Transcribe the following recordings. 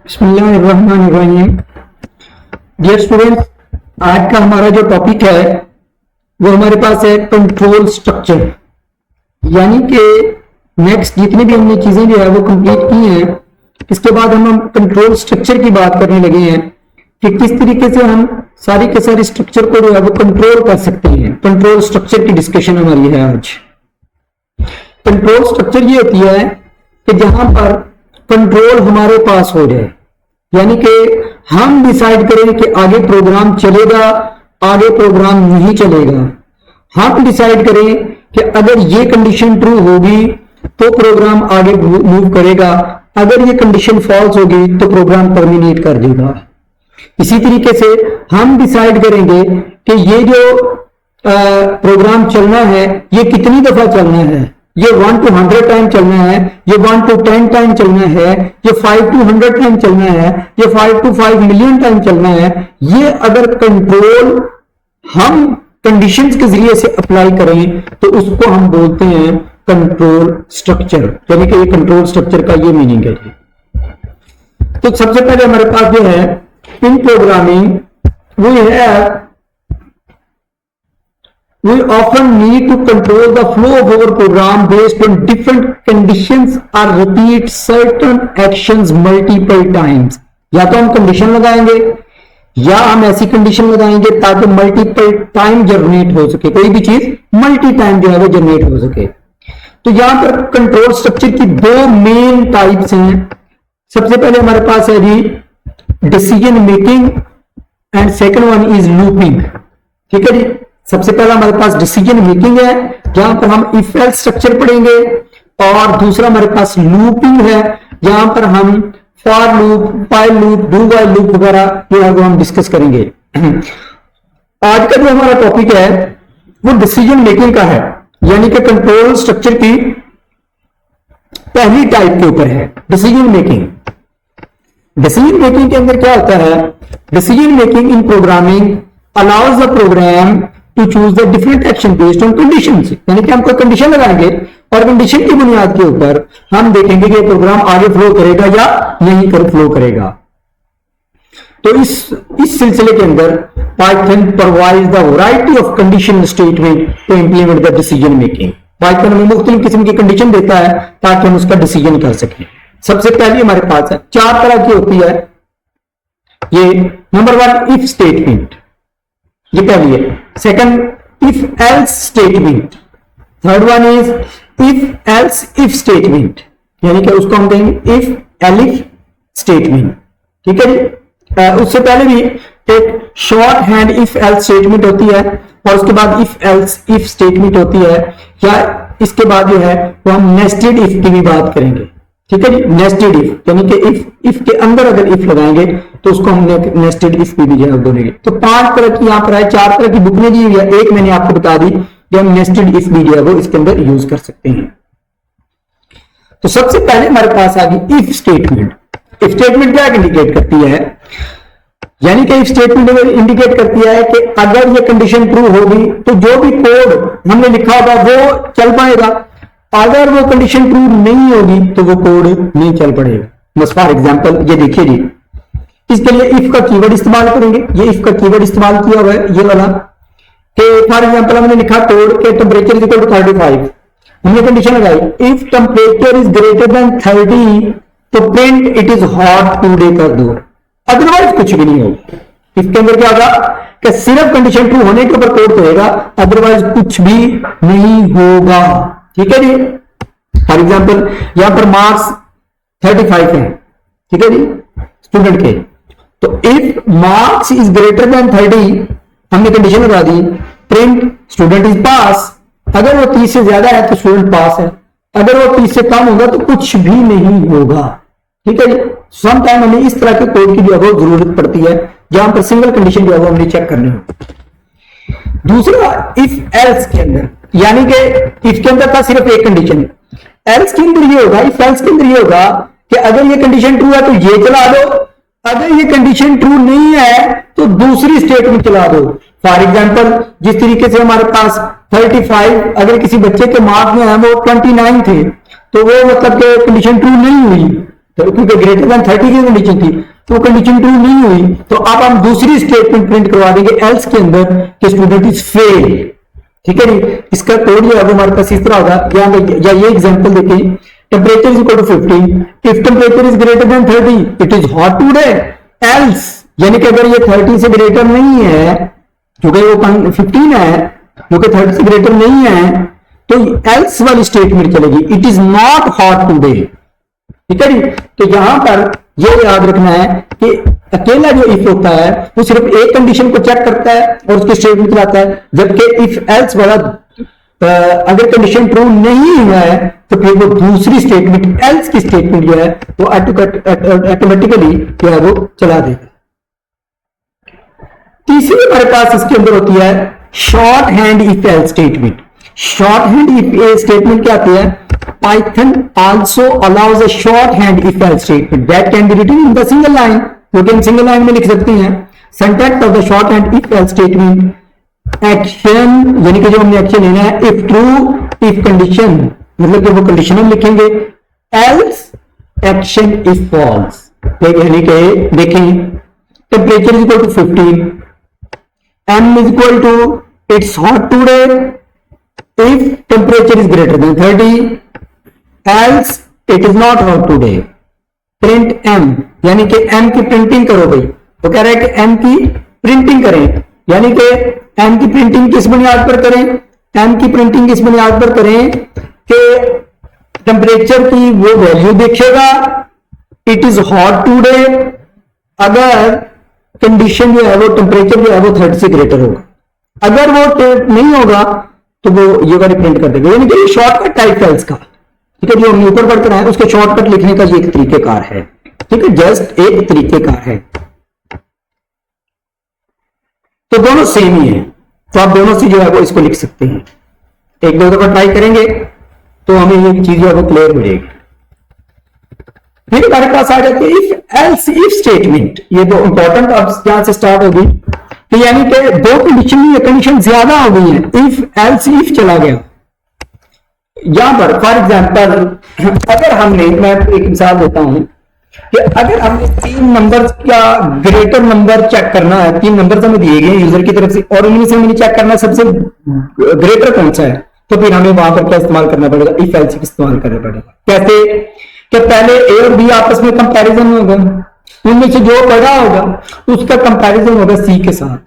बिस्मिल्लाहिर्रहमानिर्रहीम। Dear students, आज का हमारा जो टॉपिक है वो हमारे पास है कंट्रोल स्ट्रक्चर। यानी कि नेक्स्ट जितनी भी हमने चीजें जो है वो कंप्लीट की हैं, इसके बाद हम कंट्रोल स्ट्रक्चर की बात करने लगे हैं कि किस तरीके से हम सारी के सारी स्ट्रक्चर को जो है वो कंट्रोल कर सकते हैं। कंट्रोल स्ट्रक्चर की डिस्कशन हमारी है आज। कंट्रोल स्ट्रक्चर ये होती है कि जहां पर कंट्रोल हमारे पास हो जाए, यानी कि हम डिसाइड करें कि आगे प्रोग्राम चलेगा, आगे प्रोग्राम नहीं चलेगा। हम डिसाइड करें कि अगर ये कंडीशन ट्रू होगी तो प्रोग्राम आगे मूव करेगा, अगर ये कंडीशन फॉल्स होगी तो प्रोग्राम टर्मिनेट कर देगा। इसी तरीके से हम डिसाइड करेंगे कि ये जो प्रोग्राम चलना है ये कितनी दफा चलना है, ये 1 to 100 टाइम चलना है, ये 1 to 10 टाइम चलना है, ये 5 to 100 टाइम चलना है, ये 5 to 5 मिलियन टाइम चलना है। ये अगर कंट्रोल हम कंडीशंस के जरिए से अप्लाई करें तो उसको हम बोलते हैं कंट्रोल स्ट्रक्चर। यानी कि ये कंट्रोल स्ट्रक्चर का ये मीनिंग है। तो सबसे पहले हमारे पास जो है इन programming we often need to control the flow of our program based on different conditions or repeat certain actions multiple times। या तो हम कंडीशन लगाएंगे या हम ऐसी कंडीशन लगाएंगे ताकि मल्टीपल टाइम जनरेट हो सके, कोई भी चीज मल्टी टाइम जो है वो जनरेट हो सके। तो यहां पर कंट्रोल स्ट्रक्चर की दो मेन टाइप्स हैं। सबसे पहले हमारे पास है जी decision making and second one is looping. ठीक है जी, सबसे पहला हमारे पास डिसीजन मेकिंग है जहां पर हम इफ एल्स स्ट्रक्चर पढ़ेंगे, और दूसरा हमारे पास लूपिंग है जहां पर हम for loop, while loop, do while loop वगैरह जो है वो हम डिस्कस करेंगे। आज का जो हमारा टॉपिक है वो डिसीजन मेकिंग का है, यानी कि कंट्रोल स्ट्रक्चर की पहली टाइप के ऊपर है डिसीजन मेकिंग। डिसीजन मेकिंग के अंदर क्या होता है? Decision making in programming allows the program to choose the different action based on conditions. यानी कि हम कोई कंडीशन लगाएंगे और कंडीशन की बुनियाद के ऊपर हम देखेंगे कि प्रोग्राम आगे फ्लो करेगा या नहीं कर फ्लो करेगा। तो इस सिलसिले के अंदर Python provides the variety of condition statement to implement the decision making. Python हमें मुख्तलिफ किस्म की कंडीशन देता है ताकि हम उसका डिसीजन कर सकें। सबसे पहले हमारे पास है 4 तरह की होती है। ये नंबर 1 इफ स्टेटमेंट, ये पहली है। Second if else statement. Third one is if else if statement, यानी कि उसको हम कहेंगे इफ एलिफ स्टेटमेंट। ठीक है जी, उससे पहले भी एक short hand if else statement होती है और उसके बाद इफ एल्स इफ स्टेटमेंट होती है, या इसके बाद जो है वो हम नेस्टेड इफ की भी बात करेंगे। ठीक है जी, नेस्टेड इफ यानी कि इफ के अंदर अगर इफ लगाएंगे तो उसको हम नेस्टेड इफ भी जो है बोलेंगे। तो 5 तरह की यहां पर है, 4 तरह की बुक में दी हुई है, एक मैंने आपको बता दी कि हम नेस्टेड इफ भी जो है वो इसके अंदर यूज कर सकते हैं। तो सबसे पहले हमारे पास आ गई इफ स्टेटमेंट। इफ स्टेटमेंट क्या इंडिकेट करती है? यानी कि इफ स्टेटमेंट इंडिकेट करती है कि अगर ये कंडीशन ट्रू होगी तो जो भी कोड हमने लिखा होगा वो चल पाएगा, अगर वो कंडीशन ट्रू नहीं होगी तो वो कोड नहीं चल पड़ेगा। बस फॉर एग्जांपल ये देखिए जी, इसके लिए इफ का कीवर्ड इस्तेमाल करेंगे। ये इफ का कीवर्ड इस्तेमाल किया हुआ है ये वाला, कि फॉर एग्जांपल हमने लिखा कोड के टेंपरेचर इज इक्वल टू 35। हमने कंडीशन लगाई if temperature is greater than 30 तो print it is hot today कर दो, अदरवाइज कुछ भी नहीं होगा। इसके अंदर क्या होगा कि सिर्फ कंडीशन ट्रू होने के ऊपर कोड होगा, अदरवाइज कुछ भी नहीं होगा। ठीक है जी, फॉर एग्जांपल यहां पर मार्क्स 35 है, ठीक है जी स्टूडेंट के, तो if marks is greater than 30 हमने कंडीशन लगा दी प्रिंट स्टूडेंट इज पास। अगर वो 30 से ज्यादा है तो स्टूडेंट पास है, अगर वो 30 से कम होगा तो कुछ भी नहीं होगा। ठीक है जी, सम टाइम हमें इस तरह के कोड की जो है वो जरूरत पड़ती है जहां पर सिंगल कंडीशन जो है वो हमने चेक करनी हो। दूसरा इफ एल्स के अंदर, यानी कि इफ के अंदर था सिर्फ एक कंडीशन, एल्स के अंदर ये होगा, इफ एल्स के अंदर ये होगा कि अगर ये कंडीशन ट्रू है तो ये चला दो, अगर ये कंडीशन ट्रू नहीं है तो दूसरी स्टेटमेंट चला दो। फॉर एग्जांपल जिस तरीके से हमारे पास 35 अगर किसी बच्चे के मार्क्स में है वो 29 थे तो वो मतलब कि कंडीशन ट्रू नहीं हुई, तो क्योंकि ग्रेटर देन 30 की कंडीशन थी, तो कंडीशन ट्रू नहीं हुई, तो अब हम दूसरी स्टेटमेंट प्रिंट करवा देंगे एल्स के अंदर कि स्टूडेंट इज फेल। ठीक है जी, इसका कोड जो है वो हमारे पास इस तरह होगा, या ये एग्जांपल देखें, temperature is equal to 15, if temperature is greater than 30 it is hot today, else यानी कि अगर ये 30 से ग्रेटर नहीं है, क्योंकि वो 15 है, जो कि 30 से ग्रेटर नहीं है, तो एल्स वाली स्टेटमेंट चलेगी, it is not hot today. ठीक है जी, तो यहां पर ये याद रखना है कि अकेला जो इफ होता है वो सिर्फ एक कंडीशन को चेक करता है और उसकी स्टेटमेंट चलाता है, जबकि इफ एल्स वाला अगर कंडीशन ट्रू नहीं हुआ है तो फिर वो दूसरी स्टेटमेंट एल्स की स्टेटमेंट जो है वो ऑटोमेटिकली जो है वो चला देगा। तीसरी हमारे पास इसके अंदर होती है short hand if else statement. Short hand if statement क्या आती है? Python also allows a shorthand if else statement that can be written in the single line, जो कि हम सिंगल लाइन में लिख सकते हैं। Syntax of the shorthand if else statement action, यानी कि जो हमने एक्शन लेना है if true if condition, मतलब कि वो कंडीशन हम लिखेंगे, else action if false, यानी कि देखें temperature is equal to 15, m is equal to it's hot today if temperature is greater than 30, else it is not hot today, print m, यानी कि m की प्रिंटिंग करो भाई। तो कह रहा है कि m की प्रिंटिंग करें, यानी कि m की प्रिंटिंग किस बुनियाद पर करें? m की प्रिंटिंग किस बुनियाद पर करें कि टेम्परेचर की वो वैल्यू देखेगा, इट इज हॉट टुडे, अगर कंडीशन जो है वो टेम्परेचर जो है वो 30 से ग्रेटर होगा, अगर वो नहीं होगा तो वो ये वाली प्रिंट कर देगा। यानी कि शॉर्टकट टाइप एल्स का, ठीक है, जो हमने ऊपर पढ़ कर आए उसके शॉर्टकट लिखने का ये एक तरीकेकार है। ठीक है, जस्ट एक तरीकेकार है। तो दोनों सेम ही है, तो आप दोनों से जो है वो इसको लिख सकते हैं। एक दो दफा ट्राई करेंगे तो हमें ये चीज जो है वो क्लियर हो जाएगी। फिर हमारे पास आ जाती है इफ एल्स इफ स्टेटमेंट। ये तो इंपॉर्टेंट अब यहां से स्टार्ट होगी, तो यानी कि दो कंडीशन, ये कंडीशन ज्यादा हो गई है, इफ एल्स इफ चला गया। यहां पर फॉर एग्जांपल अगर हमने, मैं एक मिसाल देता हूं कि अगर हमने 3 नंबर का ग्रेटर नंबर चेक करना है, 3 नंबर हमें दिए गए यूजर की तरफ से और उनमें से हमें चेक करना है सबसे ग्रेटर कौन सा है, तो फिर हमें वहां पर क्या इस्तेमाल करना पड़ेगा? इफ एल्स इफ इस्तेमाल करना पड़ेगा। कैसे? कि पहले ए और बी आपस में कंपैरिजन होगा, उनमें से जो बड़ा होगा उसका कंपैरिजन होगा सी के साथ।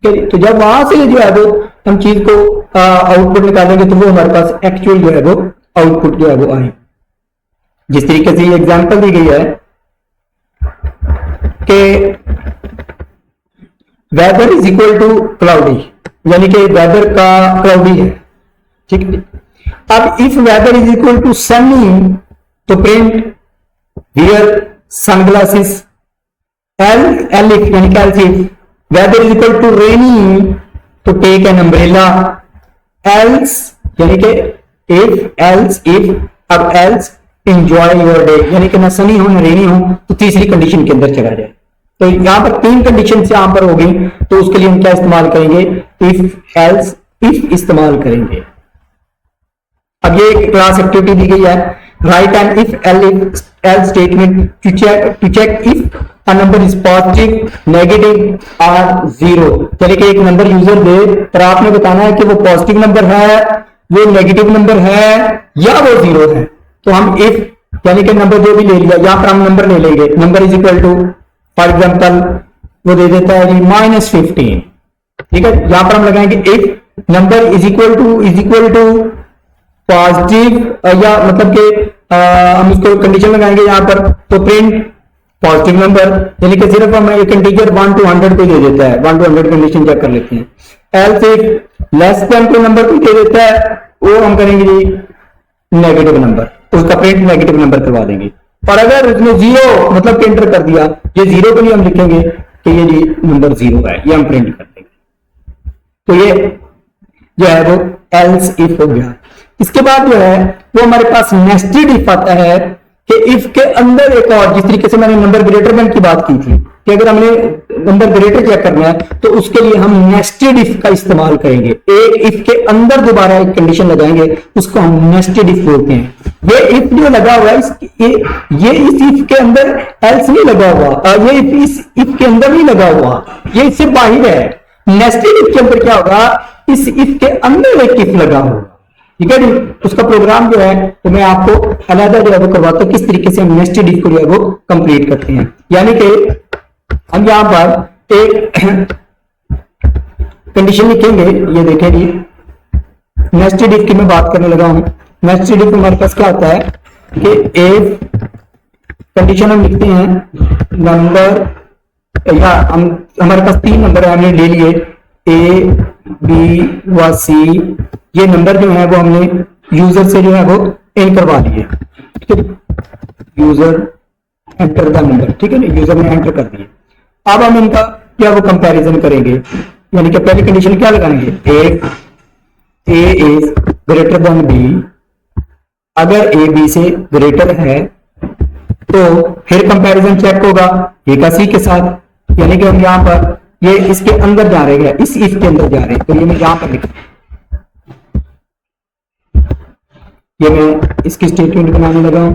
तो जब वहां से जो है वो हम चीज को आउटपुट निकालेंगे तो वो हमारे पास एक्चुअल जो है वो आउटपुट जो है वो आए। जिस तरीके से ये एग्जांपल दी गई है कि weather is equal to cloudy, यानी कि वेदर का क्लाउडी है। ठीक है, अब if weather is equal to sunny तो print wear sunglasses, L if यानी कि else if weather is equal to rainy तो टेक एन अम्ब्रेला, एल्स यानी कि इफ एल्स इफ, अब एल्स एंजॉय योर डे, यानी कि ना सनी हो ना रेनी हो तो तीसरी कंडीशन के अंदर चला जाए। तो यहां पर 3 कंडीशन यहां पर होगी, तो उसके लिए हम क्या इस्तेमाल करेंगे? इफ एल्स इफ इस्तेमाल करेंगे। अब ये एक क्लास एक्टिविटी दी गई है, write an if else statement to check if a number is positive, negative or zero। चलिए कि एक नंबर यूजर दे पर आपने बताना है कि वो पॉजिटिव नंबर है, वो नेगेटिव नंबर है या वो जीरो है। तो हम इफ यानी कि नंबर जो भी ले लिया, यहां पर हम नंबर ले लेंगे, number is equal to for example वो दे देता है -15। ठीक है, यहां पर हम लगाएंगे if number is equal to positive, या मतलब कि हम इसको कंडीशन लगाएंगे यहां पर, तो प्रिंट पॉजिटिव नंबर, यानी कि सिर्फ हम एक इंटीजर 1 to 100 को दे देता है, 1 to 100 कंडीशन चेक कर लेते हैं। एल्स इफ लेस देन कोई नंबर को दे देता है, वो हम करेंगे जी नेगेटिव नंबर, उसका प्रिंट नेगेटिव नंबर करवा देंगे। और अगर उसने 0 मतलब कि एंटर कर दिया, ये 0 के लिए हम लिखेंगे कि ये जी नंबर 0 है, ये हम प्रिंट कर देंगे। तो ये जो है वो एल्स इफ हो गया। इसके बाद जो है वो हमारे पास नेस्टेड इफ आता है कि इफ के अंदर एक और, जिस तरीके से मैंने नंबर ग्रेटर देन की बात की थी कि अगर हमने नंबर ग्रेटर चेक करना है तो उसके लिए हम नेस्टेड इफ का इस्तेमाल करेंगे। एक इफ के अंदर दोबारा एक कंडीशन लगाएंगे, उसको हम नेस्टेड इफ बोलते हैं। ये इफ जो लगा हुआ है ये इस इफ के अंदर एल्स नहीं लगा हुआ, ये इस इफ के अंदर नहीं लगा हुआ, ये इससे बाहर है। नेस्टेड इफ के अंदर क्या होगा, इस इफ के अंदर एक इफ लगा होगा, ठीक है जी। उसका प्रोग्राम जो है तो मैं आपको अलग जो है वो करवाता हूं, किस तरीके से हम नेस्टेड इफ को जो है वो कंप्लीट करते हैं। यानी कि हम यहां पर एक कंडीशन लिखेंगे, ये देखें जी, नेस्टेड इफ की मैं बात करने लगा हूं। नेस्टेड इफ हमारे पास क्या होता है कि इफ कंडीशन हम लिखते हैं नंबर, या हमारे पास 3 नंबर हमने ले लिए, ए बी व सी। ये नंबर जो है वो हमने यूजर से जो है वो इन करवा लिए, ठीक है। यूजर एंटर द नंबर, ठीक है ना, यूजर ने एंटर कर दिए। अब हम इनका क्या वो कंपैरिजन करेंगे, यानी कि पहली कंडीशन क्या लगाएंगे, if A is greater than B. अगर ए बी से ग्रेटर है तो फिर कंपैरिजन चेक होगा ए का सी के साथ, यानी कि हम यहां पर ये इसके अंदर जा रहे हैं, इस इफ के अंदर जा रहे हैं, तो ये मैं यहां पर लिखा, ये मैं इसकी स्टेटमेंट बनाने लगा हूं।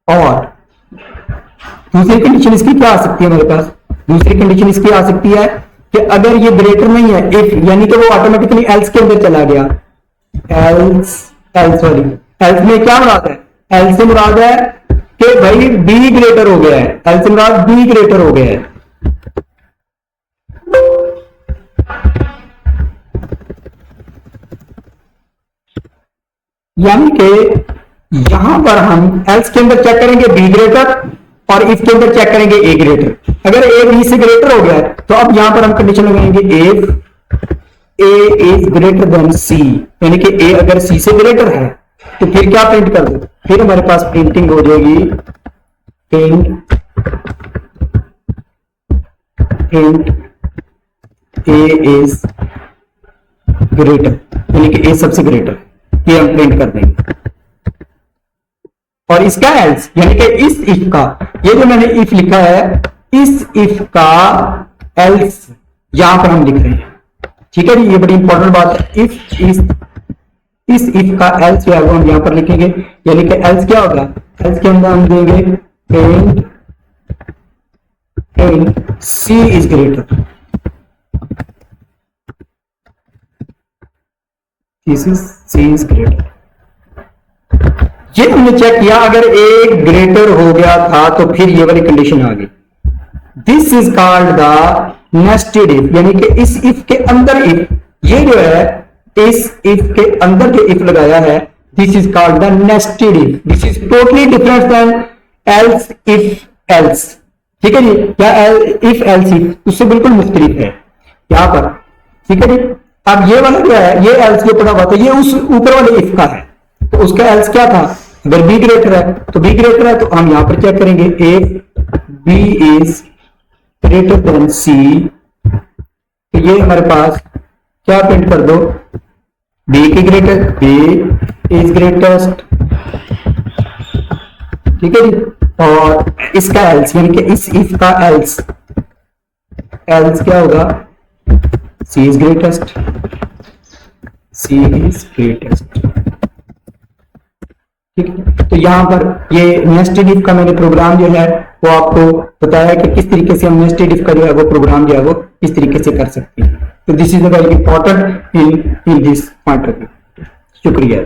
और दूसरी कंडीशन इसकी क्या आ सकती है हमारे पास, दूसरी कंडीशन इसकी आ सकती है कि अगर ये ग्रेटर नहीं है, इफ यानी कि वो ऑटोमेटिकली एल्स के अंदर चला गया। एल्स में क्या मुराद है, एल्स से मुराद है कि भाई बी ग्रेटर हो गया है, एल्स से मुराद बी ग्रेटर हो गया है। यानी कि यहां पर हम एल्स के अंदर चेक करेंगे बी ग्रेटर और इफ के अंदर चेक करेंगे ए ग्रेटर। अगर ए बी से ग्रेटर हो गया है तो अब यहां पर हम कंडीशन लगाएंगे if A is greater than C, यानी कि ए अगर सी से ग्रेटर है तो फिर क्या प्रिंट कर दो, फिर हमारे पास प्रिंटिंग हो जाएगी प्रिंट ए इज ग्रेटर, यानी कि ए सबसे ग्रेटर, ये हम प्रिंट कर देंगे। और इसका एल्स यानी कि इस इफ का, ये जो मैंने इफ लिखा है इस इफ का एल्स यहां पर हम लिख रहे हैं, ठीक है जी। ये बड़ी इंपॉर्टेंट बात है, इस इफ का एल्स जो है वो हम यहां पर लिखेंगे, यानी कि एल्स क्या होगा, एल्स के अंदर हम देंगे print C is greater, C is greater. ये हमने चेक किया, अगर ए ग्रेटर हो गया था तो फिर ये वाली कंडीशन आ गई। This is called the nested if, यानी कि इस इफ के अंदर इफ, ये जो है इस इफ के अंदर जो इफ लगाया है, this is called the nested if. This is totally different than else if else, ठीक है जी, या इफ एल्स इफ, उससे बिल्कुल मुख्तलिफ है यहां पर, ठीक है जी। अब ये वाला क्या है, ये एल्स जो पड़ा हुआ था ये उस ऊपर वाले इफ का है, तो उसका एल्स क्या था, अगर बी ग्रेटर है तो बी ग्रेटर है तो हम यहां पर चेक करेंगे if B is greater than C, तो ये हमारे पास क्या प्रिंट कर दो, बी की ग्रेटर, बी इज ग्रेटेस्ट, ठीक है जी। और इसका एल्स यानी कि इस इफ का एल्स क्या होगा, C is greatest, C is greatest, ठीक है। तो यहां पर ये नेस्टेड इफ का मैंने प्रोग्राम जो है वो आपको बताया कि किस तरीके से हम नेस्टेड इफ का जो है वो प्रोग्राम जो है वो किस तरीके से कर सकते हैं। तो this is very important in this point of view. शुक्रिया।